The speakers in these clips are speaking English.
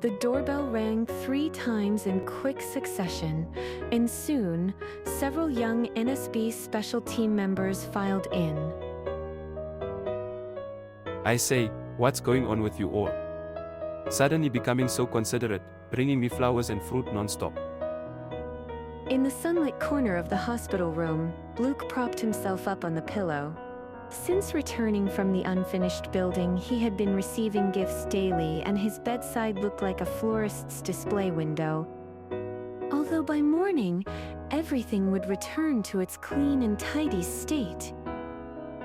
The doorbell rang 3 times in quick succession, and soon, several young NSB special team members filed in. I say, what's going on with you all? Suddenly becoming so considerate, bringing me flowers and fruit non-stop. In the sunlit corner of the hospital room, Luke propped himself up on the pillow. Since returning from the unfinished building, he had been receiving gifts daily, and his bedside looked like a florist's display window. Although by morning, everything would return to its clean and tidy state.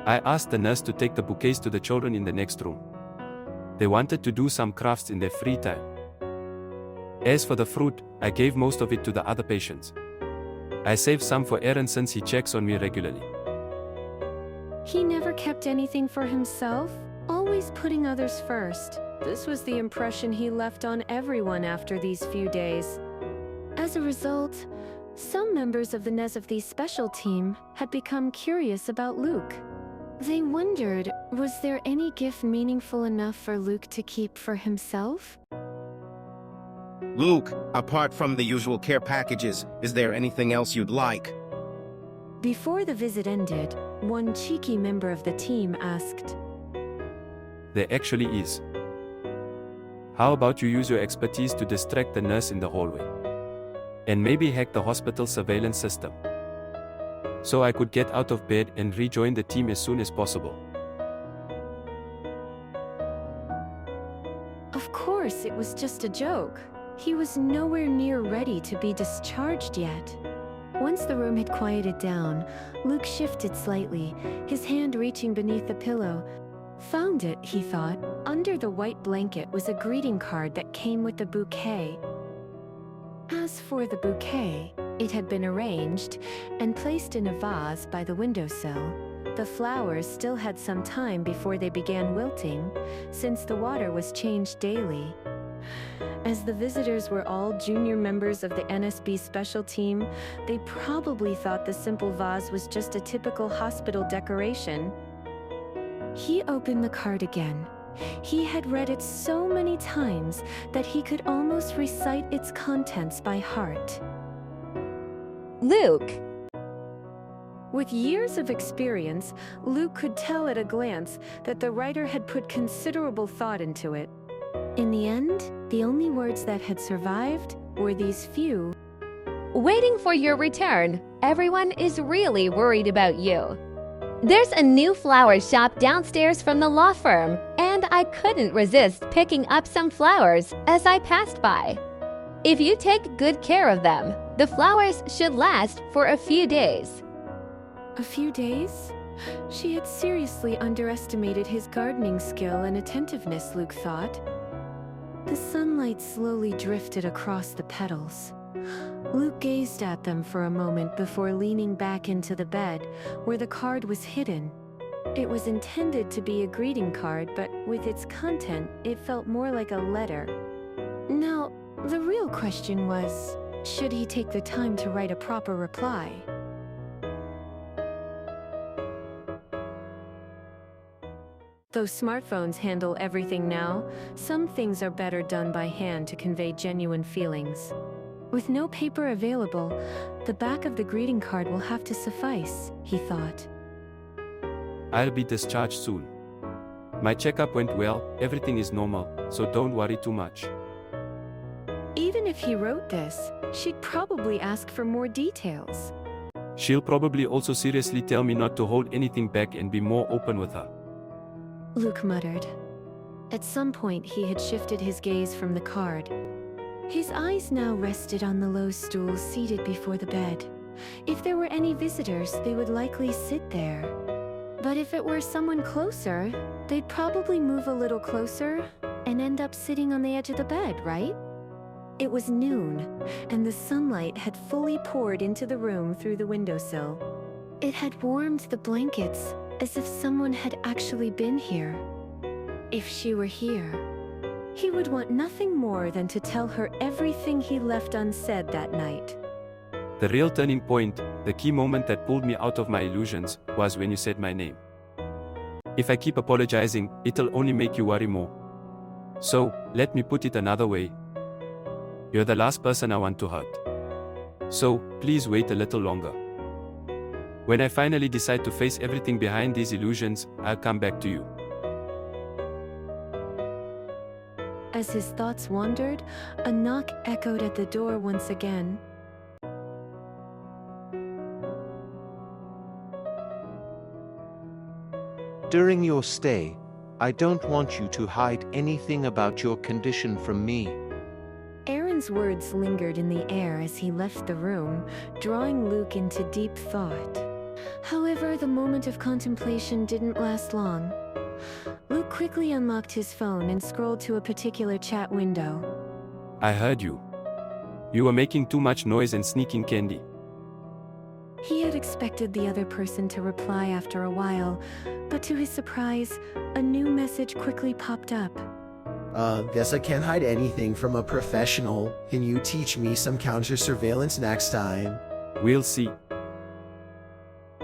I asked the nurse to take the bouquets to the children in the next room. They wanted to do some crafts in their free time. As for the fruit, I gave most of it to the other patients. I saved some for Aaron since he checks on me regularly. He never kept anything for himself, always putting others first. This was the impression he left on everyone after these few days. As a result, some members of the NSB special team had become curious about Luke. They wondered, was there any gift meaningful enough for Luke to keep for himself? Luke, apart from the usual care packages, is there anything else you'd like? Before the visit ended, one cheeky member of the team asked, There actually is. How about you use your expertise to distract the nurse in the hallway? And maybe hack the hospital surveillance system. So I could get out of bed and rejoin the team as soon as possible. Of course, it was just a joke. He was nowhere near ready to be discharged yet. Once the room had quieted down, Luke shifted slightly, his hand reaching beneath the pillow. Found it, he thought. Under the white blanket was a greeting card that came with the bouquet. As for the bouquet, it had been arranged and placed in a vase by the windowsill. The flowers still had some time before they began wilting, since the water was changed daily. As the visitors were all junior members of the NSB special team, they probably thought the simple vase was just a typical hospital decoration. He opened the card again. He had read it so many times that he could almost recite its contents by heart. Luke. With years of experience, Luke could tell at a glance that the writer had put considerable thought into it. In the end, the only words that had survived were these few. Waiting for your return. Everyone is really worried about you. There's a new flower shop downstairs from the law firm, and I couldn't resist picking up some flowers as I passed by. If you take good care of them, the flowers should last for a few days. A few days? She had seriously underestimated his gardening skill and attentiveness, Luke thought. The sunlight slowly drifted across the petals. Luke gazed at them for a moment before leaning back into the bed, where the card was hidden. It was intended to be a greeting card, but with its content, it felt more like a letter. Now, the real question was, should he take the time to write a proper reply? Though smartphones handle everything now, some things are better done by hand to convey genuine feelings. With no paper available, the back of the greeting card will have to suffice, he thought. I'll be discharged soon. My checkup went well, everything is normal, so don't worry too much. Even if he wrote this, she'd probably ask for more details. She'll probably also seriously tell me not to hold anything back and be more open with her. Luke muttered. At some point, he had shifted his gaze from the card. His eyes now rested on the low stool seated before the bed. If there were any visitors, they would likely sit there. But if it were someone closer, they'd probably move a little closer and end up sitting on the edge of the bed, right? It was noon, and the sunlight had fully poured into the room through the windowsill. It had warmed the blankets, as if someone had actually been here. If she were here, he would want nothing more than to tell her everything he left unsaid that night. The real turning point, the key moment that pulled me out of my illusions, was when you said my name. If I keep apologizing, it'll only make you worry more. So, let me put it another way, You're the last person I want to hurt. So, please wait a little longer. When I finally decide to face everything behind these illusions, I'll come back to you. As his thoughts wandered, a knock echoed at the door once again. During your stay, I don't want you to hide anything about your condition from me. Aaron's words lingered in the air as he left the room, drawing Luke into deep thought. However, the moment of contemplation didn't last long. Luke quickly unlocked his phone and scrolled to a particular chat window. I heard you. You were making too much noise and sneaking candy. He had expected the other person to reply after a while, but to his surprise, a new message quickly popped up. Guess I can't hide anything from a professional. Can you teach me some counter surveillance next time? We'll see.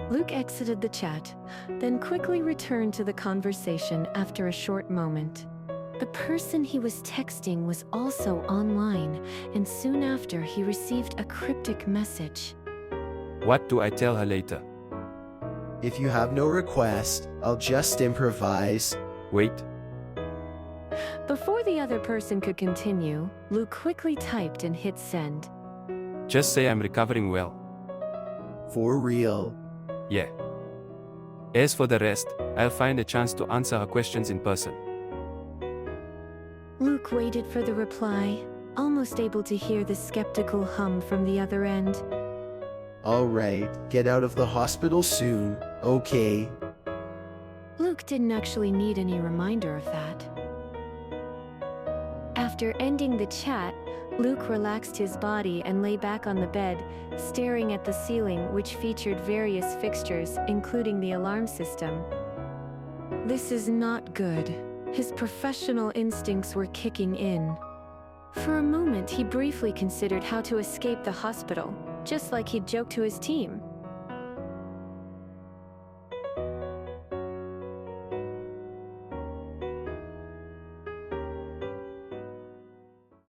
Luke exited the chat, then quickly returned to the conversation after a short moment. The person he was texting was also online, and soon after he received a cryptic message. What do I tell her later? If you have no request, I'll just improvise. Wait. Before the other person could continue, Luke quickly typed and hit send. Just say I'm recovering well. For real. Yeah. As for the rest, I'll find a chance to answer her questions in person. Luke waited for the reply, almost able to hear the skeptical hum from the other end. Alright, get out of the hospital soon, okay? Luke didn't actually need any reminder of that. After ending the chat, Luke relaxed his body and lay back on the bed, staring at the ceiling, which featured various fixtures, including the alarm system. This is not good. His professional instincts were kicking in. For a moment, he briefly considered how to escape the hospital, just like he'd joked to his team.